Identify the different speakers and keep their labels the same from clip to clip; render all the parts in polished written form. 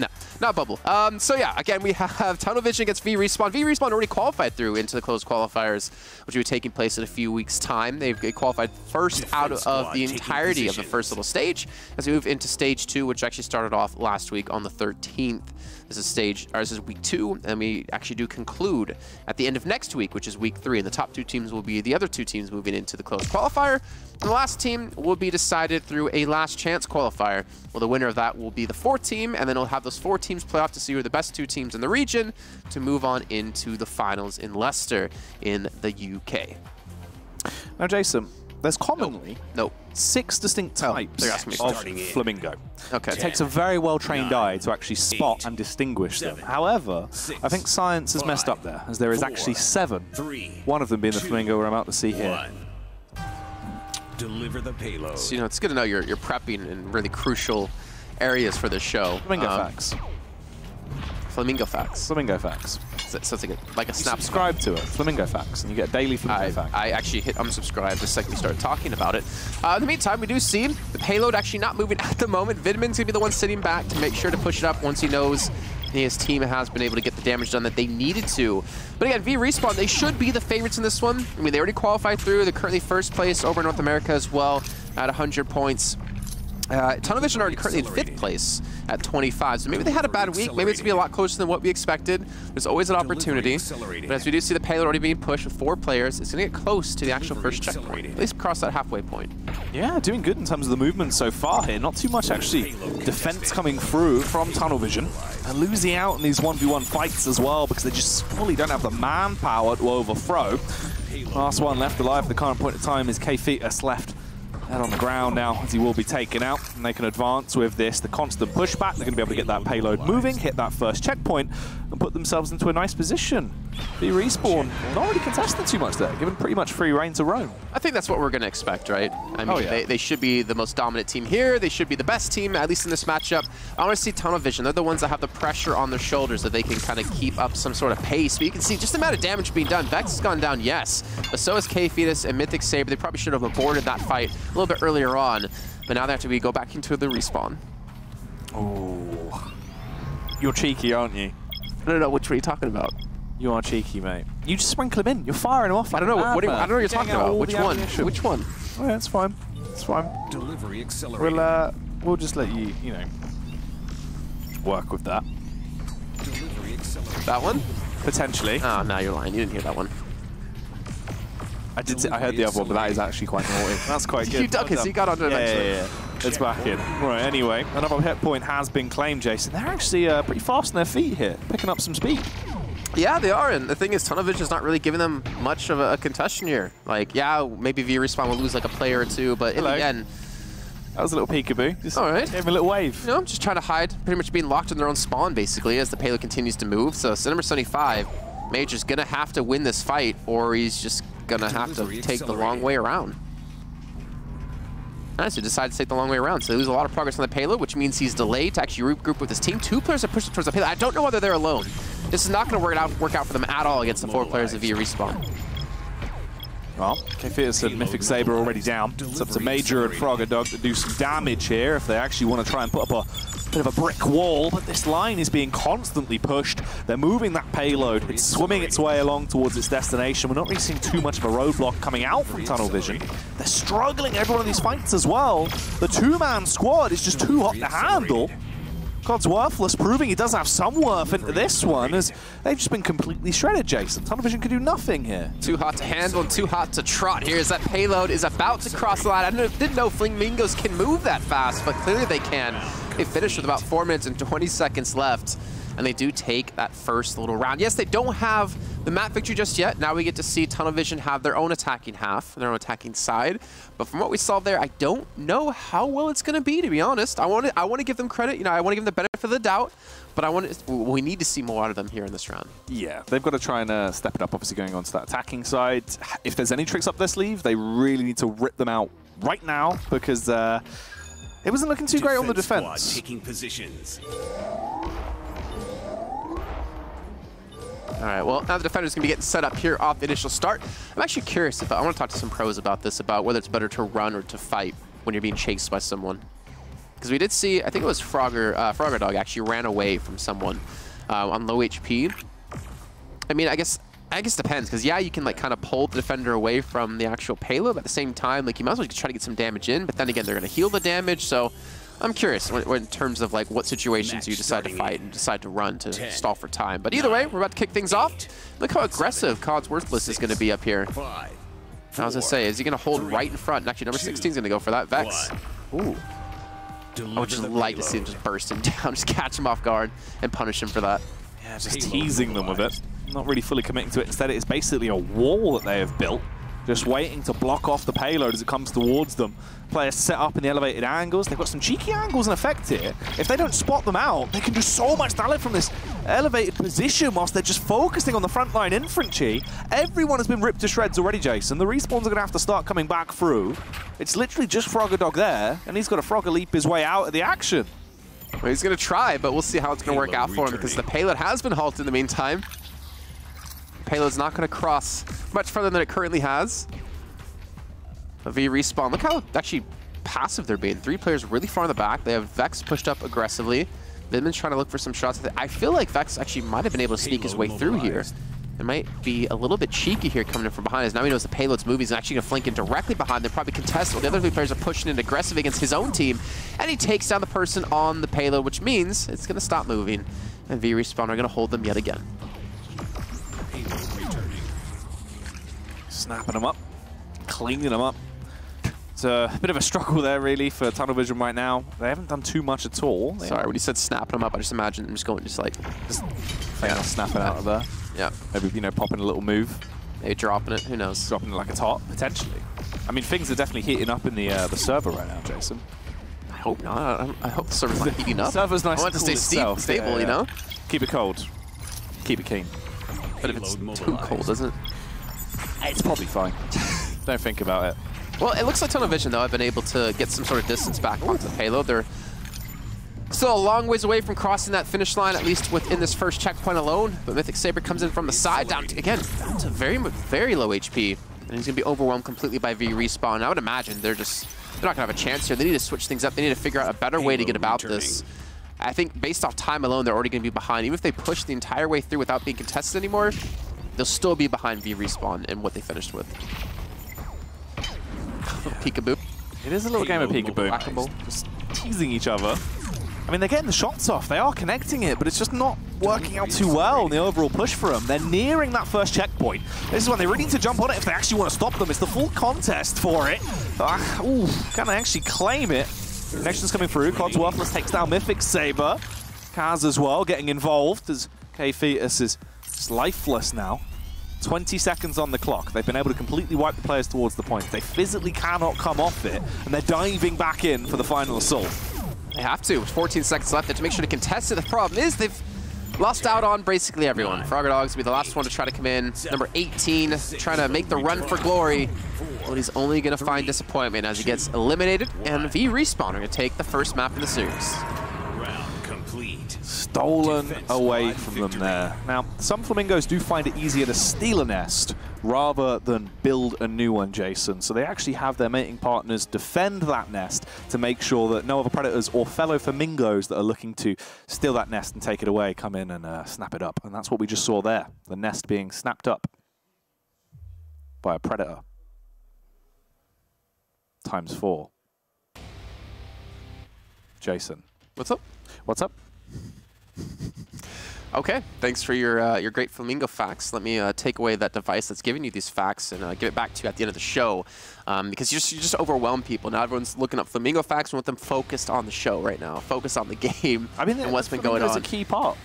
Speaker 1: No, not bubble. So yeah, again, we have Tunnel Vision against VRespawn. VRespawn already qualified through into the closed qualifiers, which will be taking place in a few weeks' time. They've qualified first out of the entirety of the first little stage as we move into stage 2, which actually started off last week on the 13th. This is week 2, and we actually do conclude at the end of next week, which is week 3. And the top 2 teams will be the other 2 teams moving into the closed qualifier. And the last team will be decided through a last chance qualifier. Well, the winner of that will be the 4th team, and then we'll have those 4 teams play off to see who are the best 2 teams in the region to move on into the finals in Leicester in the UK.
Speaker 2: Now, Jason, there's commonly 6 distinct types of flamingo.
Speaker 1: Okay.
Speaker 2: It takes a very well-trained eye to actually spot and distinguish them. However, I think science has messed up there, as there is actually 7. One of them being the flamingo we're about to see here.
Speaker 3: Deliver the payload.
Speaker 1: So, you know, it's good to know you're prepping in really crucial areas for this show.
Speaker 2: Flamingo facts.
Speaker 1: Flamingo facts.
Speaker 2: Flamingo facts.
Speaker 1: So it's like a snap.
Speaker 2: Subscribe to it. Flamingo facts, and you get a daily flamingo fact.
Speaker 1: I actually hit unsubscribe the second we started talking about it. In the meantime, we do see the payload actually not moving at the moment. Vidman's gonna be the one sitting back to make sure to push it up once he knows his team has been able to get the damage done that they needed to. But again, VRespawn, they should be the favorites in this one. I mean, they already qualified through. They're currently first place over in North America as well at 100 points. Tunnel Vision already currently in 5th place at 25, so maybe they had a bad week. Maybe it's going to be a lot closer than what we expected. There's always an opportunity. But as we do see the payload already being pushed with 4 players, it's going to get close to the actual first checkpoint. At least cross that halfway point.
Speaker 2: Yeah, doing good in terms of the movement so far here. Not too much, actually, defense coming through from Tunnel Vision. And losing out in these 1v1 fights as well because they just fully don't have the manpower to overthrow. Last one left alive at the current point of time is K-Fetus left on the ground now, as he will be taken out, and they can advance with this. The constant pushback, they're going to be able to get that payload moving, hit that first checkpoint, and put themselves into a nice position. VRespawn not really contesting too much there, given pretty much free reign to roam.
Speaker 1: I think that's what we're going to expect, right? I mean, they should be the most dominant team here. They should be the best team, at least in this matchup. I want to see Tunnel Vision. They're the ones that have the pressure on their shoulders that they can kind of keep up some sort of pace. But you can see just the amount of damage being done. Vex has gone down, yes. But so is K-Fetus and Mythic Saber. They probably should have aborted that fight a little bit earlier on. But now they have to go back into the respawn.
Speaker 2: Oh, you're cheeky, aren't you?
Speaker 1: I don't know which one you're talking about.
Speaker 2: You are cheeky, mate. You just sprinkle him in. You're firing him off.
Speaker 1: I don't know. I don't know what you're talking about. Which one? Which one?
Speaker 2: Oh, yeah, it's fine. It's fine.
Speaker 3: Delivery accelerated.
Speaker 2: We'll just let you, you know, work with that.
Speaker 3: Delivery accelerated.
Speaker 1: That one?
Speaker 2: Potentially.
Speaker 1: Oh, no, you're lying. You didn't hear that one.
Speaker 2: I did. I heard the other one, but that is actually quite naughty. That's quite good.
Speaker 1: You duck it, so you got onto it eventually.
Speaker 2: Yeah. It's back in. Right, anyway, another hit point has been claimed, Jason. They're actually pretty fast on their feet here, picking up some speed.
Speaker 1: Yeah, they are, and the thing is, Tunnel Vision is not really giving them much of a contestation here. Like, yeah, maybe VRespawn will lose like a player or two, but in the end...
Speaker 2: That was a little peekaboo. Just
Speaker 1: all right.
Speaker 2: Gave him a little wave.
Speaker 1: You know, just trying to hide, pretty much being locked in their own spawn, basically, as the payload continues to move. So, number 75, Major's going to have to win this fight, or he's just going to have to take the long way around. Nice, he decided to take the long way around, so they lose a lot of progress on the payload, which means he's delayed to actually regroup with his team. 2 players are pushed towards the payload. I don't know whether they're alone. This is not going to work out for them at all against the 4 players of VRespawn.
Speaker 2: Well, K-Fetus and Mythic Saber already down. It's up to Major and Frogger Dog to do some damage here if they actually want to try and put up a bit of a brick wall, but this line is being constantly pushed. They're moving that payload. It's swimming its way along towards its destination. We're not really seeing too much of a roadblock coming out from Tunnel Vision. They're struggling every one of these fights as well. The 2-man squad is just too hot to handle. God's worthless, proving he does have some worth into this one, as they've just been completely shredded, Jason. Tunnel Vision can do nothing here.
Speaker 1: Too hot to handle and too hot to trot here as that payload is about to cross the line. I didn't know Flamingos can move that fast, but clearly they can. They finished with about 4 minutes and 20 seconds left, and they do take that first little round. Yes, they don't have the map victory just yet. Now we get to see Tunnel Vision have their own attacking half, their own attacking side. But from what we saw there, I don't know how well it's going to be, to be honest. I want to give them credit. You know, I want to give them the benefit of the doubt. But we need to see more out of them here in this round.
Speaker 2: Yeah, they've got to try and step it up, obviously going on to that attacking side. If there's any tricks up their sleeve, they really need to rip them out right now, because it wasn't looking too great on the defense.
Speaker 3: Taking positions.
Speaker 1: All right, well, now the defender's going to be getting set up here off the initial start. I'm actually curious I want to talk to some pros about this, about whether it's better to run or to fight when you're being chased by someone. Because we did see, I think it was Frogger Dog actually ran away from someone on low HP. I mean, I guess it depends, because yeah, you can like kind of pull the defender away from the actual payload, but at the same time, like you might as well try to get some damage in, but then again, they're going to heal the damage, so I'm curious in terms of like what situations you decide to fight and decide to run to stall for time. But either way, we're about to kick things off. Look how aggressive Cod's Worthless is going to be up here. I was going to say, is he going to hold right in front? And actually, number 16 is going to go for that. Vex. Ooh. I would just like to see him just burst him down, just catch him off guard and punish him for that.
Speaker 2: Yeah, just teasing them with it. Not really fully committing to it. Instead, it's basically a wall that they have built, just waiting to block off the payload as it comes towards them. Players set up in the elevated angles. They've got some cheeky angles in effect here. If they don't spot them out, they can do so much damage from this elevated position whilst they're just focusing on the frontline infantry. Everyone has been ripped to shreds already, Jason. The respawns are going to have to start coming back through. It's literally just Frogger Dog there, and he's got to Frogger Leap his way out of the action.
Speaker 1: Well, he's going to try, but we'll see how it's going to work out for him, because the payload has been halted in the meantime. Payload's not going to cross much further than it currently has. A VRespawn. Look how actually passive they're being. 3 players really far in the back. They have Vex pushed up aggressively. Vidman's trying to look for some shots. I feel like Vex actually might have been able to sneak his way through here. It might be a little bit cheeky here coming in from behind us. Now he knows the payload's moving. He's actually going to flank in directly behind. They're probably contested. The other 3 players are pushing in aggressive against his own team. And he takes down the person on the payload, which means it's going to stop moving. And VRespawn are going to hold them yet again.
Speaker 2: Snapping them up, cleaning them up. It's a bit of a struggle there, really, for Tunnel Vision right now. They haven't done too much at all.
Speaker 1: Sorry, when you said snapping them up, I just imagined them just going,
Speaker 2: snapping out of there.
Speaker 1: Yeah.
Speaker 2: Maybe, you know, popping a little move.
Speaker 1: Maybe dropping it, who knows?
Speaker 2: Dropping it like a top, potentially. I mean, things are definitely heating up in the server right now, Jason.
Speaker 1: I hope not. I hope the server's not heating up.
Speaker 2: The server's nice.
Speaker 1: I want it to stay stable, you know?
Speaker 2: Keep it cold. Keep it keen.
Speaker 1: But if it's too cold, isn't it?
Speaker 2: It's probably fine. Don't think about it.
Speaker 1: Well, it looks like Tunnel Vision, though, have been able to get some sort of distance back onto the payload. They're still a long ways away from crossing that finish line, at least within this first checkpoint alone. But Mythic Saber comes in from the side, down to very, very low HP. And he's going to be overwhelmed completely by VRespawn. I would imagine they're not going to have a chance here. They need to switch things up. They need to figure out a better way to get about this. I think based off time alone, they're already going to be behind. Even if they push the entire way through without being contested anymore, they'll still be behind VRespawn in what they finished with. Peekaboo.
Speaker 2: It is a little game of peekaboo. Just teasing each other. I mean, they're getting the shots off. They are connecting it, but it's just not working out too well in the overall push for them. They're nearing that first checkpoint. This is when they really need to jump on it if they actually want to stop them. It's the full contest for it. Ooh, can they actually claim it? Connections coming through. Cod's Worthless takes down Mythic Saber. Kaz as well getting involved as K-Fetus is just lifeless now. 20 seconds on the clock. They've been able to completely wipe the players towards the point. They physically cannot come off it, and they're diving back in for the final assault.
Speaker 1: They have to. 14 seconds left to make sure to contest it. The problem is they've lost out on basically everyone. Frogger Dog's will be the last one to try to come in. Number 18, trying to make the run for glory. But he's only going to find disappointment as he gets eliminated, and VRespawn are going to take the first map in the series.
Speaker 2: Stolen away from them there. Now, some Flamingos do find it easier to steal a nest rather than build a new one, Jason. So they actually have their mating partners defend that nest to make sure that no other predators or fellow Flamingos that are looking to steal that nest and take it away come in and snap it up. And that's what we just saw there, the nest being snapped up by a predator. ×4. Jason.
Speaker 1: What's up?
Speaker 2: What's up?
Speaker 1: Okay, thanks for your great Flamingo facts. Let me take away that device that's giving you these facts and give it back to you at the end of the show, because you just overwhelm people. Now everyone's looking up Flamingo facts. We want them focused on the show right now, focused on the game. I mean, and what's been going on.
Speaker 2: It's a key part.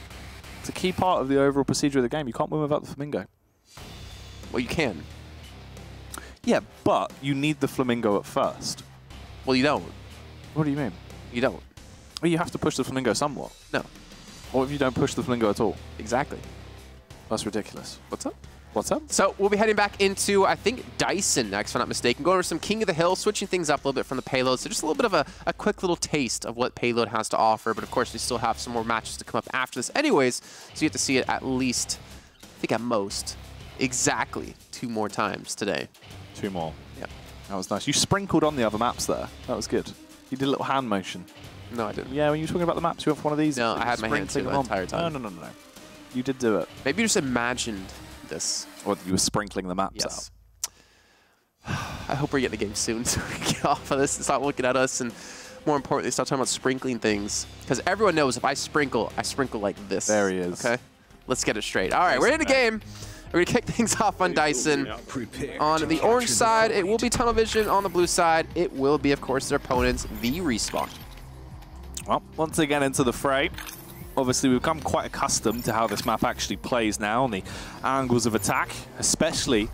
Speaker 2: It's a key part of the overall procedure of the game. You can't win without the Flamingo.
Speaker 1: Well, you can.
Speaker 2: Yeah, but you need the Flamingo at first.
Speaker 1: Well, you don't.
Speaker 2: What do you mean?
Speaker 1: You don't.
Speaker 2: Well, you have to push the Flamingo somewhat.
Speaker 1: No.
Speaker 2: What if you don't push the Flamingo at all?
Speaker 1: Exactly.
Speaker 2: That's ridiculous.
Speaker 1: What's up?
Speaker 2: What's up?
Speaker 1: So we'll be heading back into, I think, Dyson next, if I'm not mistaken. Going over some King of the Hill, switching things up a little bit from the payload. So just a little bit of a quick little taste of what payload has to offer. But of course, we still have some more matches to come up after this anyways. So you have to see it at least, I think at most, exactly 2 more times today.
Speaker 2: 2 more.
Speaker 1: Yep.
Speaker 2: That was nice. You sprinkled on the other maps there. That was good. You did a little hand motion.
Speaker 1: No, I didn't.
Speaker 2: Yeah, when you were talking about the maps, you went for one of these.
Speaker 1: No, I had my hand to the entire time.
Speaker 2: No. You did do it.
Speaker 1: Maybe you just imagined this.
Speaker 2: Or you were sprinkling the maps
Speaker 1: Yes.
Speaker 2: out.
Speaker 1: I hope we're getting the game soon so we can get off of this and stop looking at us and, more importantly, stop talking about sprinkling things. Because everyone knows if I sprinkle like this.
Speaker 2: There he is.
Speaker 1: Okay? Let's get it straight. All right, we're in the game. We're going to kick things off on Dyson. On the orange side, it will be Tunnel Vision. On the blue side, it will be, of course, their opponent's VRespawn.
Speaker 2: Well, once again into the fray. Obviously, we've become quite accustomed to how this map actually plays now and the angles of attack, especially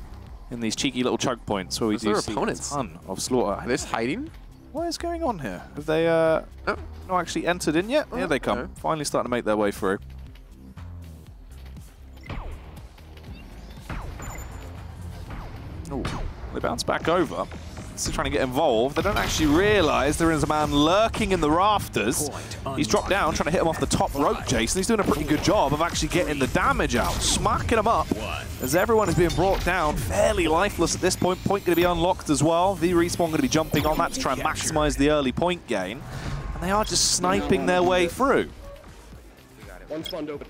Speaker 2: in these cheeky little choke points where we do see a ton of slaughter.
Speaker 1: Are they just hiding?
Speaker 2: What is going on here? Have they not actually entered in yet? Here they come.
Speaker 1: Okay.
Speaker 2: Finally starting to make their way through. Ooh, they bounce back over. Still trying to get involved. They don't actually realize there is a man lurking in the rafters. He's dropped down, trying to hit him off the top rope, Jason. He's doing a pretty good job of actually getting the damage out, smacking him up as everyone is being brought down, fairly lifeless at this point. Point going to be unlocked as well. VRespawn going to be jumping on that to try and maximize the early point gain. And they are just sniping their way through.
Speaker 4: One spawned open.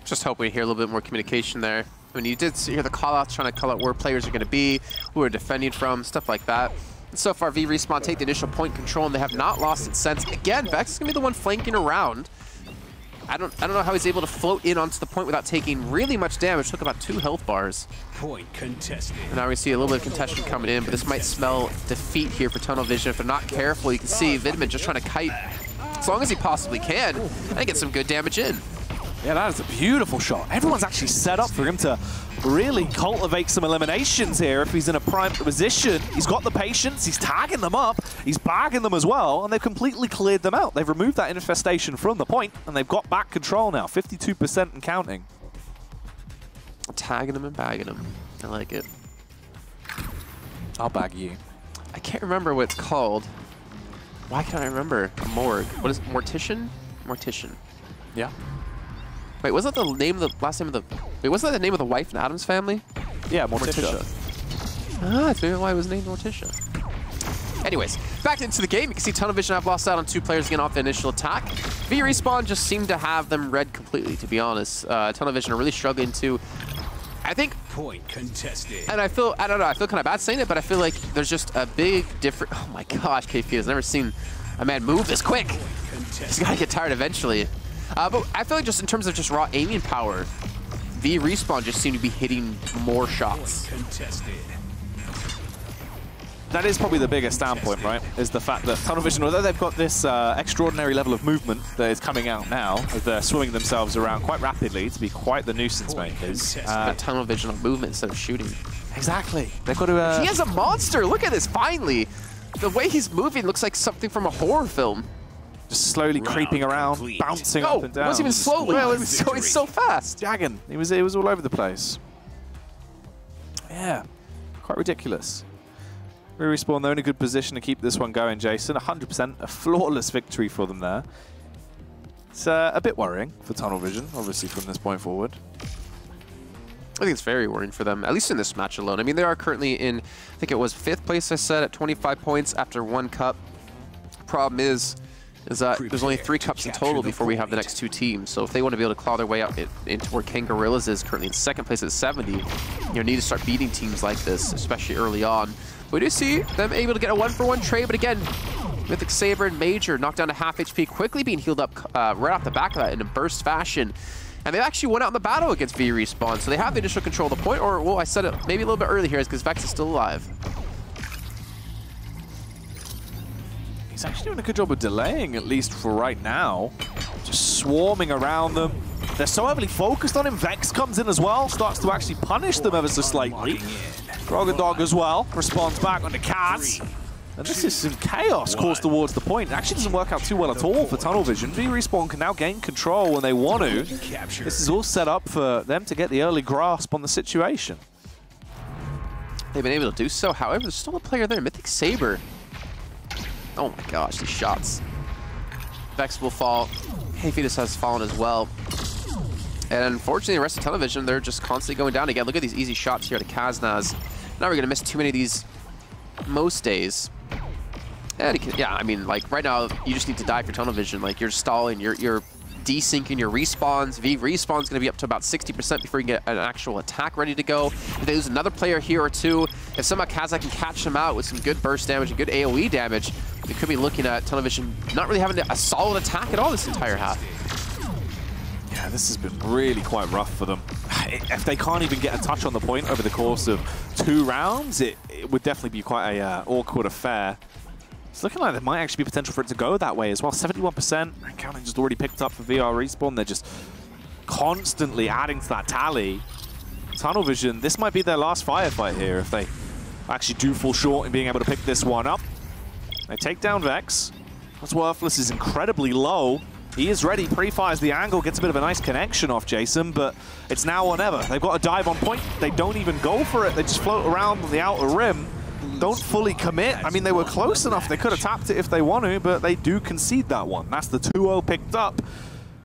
Speaker 1: Just hope we hear a little bit more communication there. When you did hear the call-outs trying to call out where players are going to be, who are defending from, stuff like that. And so far, VRespawn take the initial point control, and they have not lost it since. Again, Vex is going to be the one flanking around. I don't know how he's able to float in onto the point without taking really much damage. Took about 2 health bars.
Speaker 3: Point contested.
Speaker 1: And now we see a little bit of contention coming in, but this might smell defeat here for Tunnel Vision. If they're not careful, you can see Vidman just trying to kite as long as he possibly can and get some good damage in.
Speaker 2: Yeah, that is a beautiful shot. Everyone's actually set up for him to really cultivate some eliminations here if he's in a prime position. He's got the patience, he's tagging them up, he's bagging them as well, and they've completely cleared them out. They've removed that infestation from the point, and they've got back control now, 52% and counting.
Speaker 1: Tagging them and bagging them. I like it.
Speaker 2: I'll bag you.
Speaker 1: I can't remember what it's called. Why can't I remember? A morgue. What is it? Mortician? Mortician.
Speaker 2: Yeah.
Speaker 1: Wait, wasn't that the name of the last name of the? Wait, wasn't that the name of the wife in Adam's Family?
Speaker 2: Yeah, Morticia.
Speaker 1: Ah, that's maybe why it was named Morticia. Anyways, back into the game. You can see Tunnel Vision have lost out on 2 players again off the initial attack. VRespawn just seemed to have them read completely, to be honest. Tunnel Vision are really struggling to, I think,
Speaker 3: Point contested.
Speaker 1: and I don't know, I feel kind of bad saying it, but I feel like there's just a big difference. Oh my gosh, KP has never seen a man move this quick. He's got to get tired eventually. But I feel like just in terms of just raw aiming power, VRespawn just seem to be hitting more shots.
Speaker 2: That is probably the biggest standpoint, right? Is the fact that Tunnel Vision, although they've got this extraordinary level of movement that is coming out now, as they're swimming themselves around quite rapidly to be quite the nuisance makers.
Speaker 1: Tunnel Vision of movement instead of shooting.
Speaker 2: Exactly. They've got to...
Speaker 1: He has a monster! Look at this, finally! The way he's moving looks like something from a horror film.
Speaker 2: Just slowly creeping around, bouncing up and down.
Speaker 1: It wasn't even slowly. It was going so fast.
Speaker 2: Jagging. It was all over the place. Yeah. Quite ridiculous. VRespawn, they're in a good position to keep this one going, Jason. 100%, a flawless victory for them there. It's a bit worrying for Tunnel Vision, obviously, from this point forward.
Speaker 1: I think it's very worrying for them, at least in this match alone. I mean, they are currently in, I think it was 5th place, I said, at 25 points after 1 cup. Problem is that there's only 3 cups in total before we have the next 2 teams. So if they want to be able to claw their way out into where King Gorillas is currently in 2nd place at 70, you need to start beating teams like this, especially early on. We do see them able to get a 1-for-1 trade, but again, Mythic Saber and Major knocked down to half HP, quickly being healed up right off the back of that in a burst fashion. And they actually went out in the battle against VRespawn, so they have the initial control of the point, or, well, I said it maybe a little bit early here, is because Vex is still alive.
Speaker 2: He's actually doing a good job of delaying, at least for right now. Just swarming around them. They're so heavily focused on him. Vex comes in as well, starts to actually punish them ever so slightly. Dog as well responds back on the Kaz. And this is some chaos caused towards the point. It actually doesn't work out too well at all for Tunnel Vision. VRespawn can now gain control when they want to. This is all set up for them to get the early grasp on the situation.
Speaker 1: They've been able to do so. However, there's still a player there, Mythic Saber. Oh my gosh, these shots. Vex will fall. Hayfetus has fallen as well. And unfortunately, the rest of Tunnel Vision, they're just constantly going down again. Look at these easy shots here to Kaznaz. Now we're going to miss too many of these most days. And yeah, I mean, like right now, you just need to die for tunnel vision. Like you're stalling, you're desyncing your respawns. VRespawn's going to be up to about 60% before you get an actual attack ready to go. If they lose another player here or two, if somehow Kazakh can catch them out with some good burst damage and good AoE damage, we could be looking at tunnel vision not really having a solid attack at all this entire half.
Speaker 2: Yeah, this has been really quite rough for them. If they can't even get a touch on the point over the course of 2 rounds, it would definitely be quite a awkward affair. It's looking like there might actually be potential for it to go that way as well. 71%, and counting just already picked up for VRespawn. They're just constantly adding to that tally. Tunnel vision, this might be their last firefight here if they actually do fall short in being able to pick this one up. They take down Vex. What's Worthless is incredibly low. He is ready, pre-fires the angle, gets a bit of a nice connection off Jason, but it's now or never. They've got a dive on point. They don't even go for it. They just float around the outer rim. Don't fully commit. I mean, they were close enough. They could have tapped it if they want to, but they do concede that one. That's the 2-0 picked up.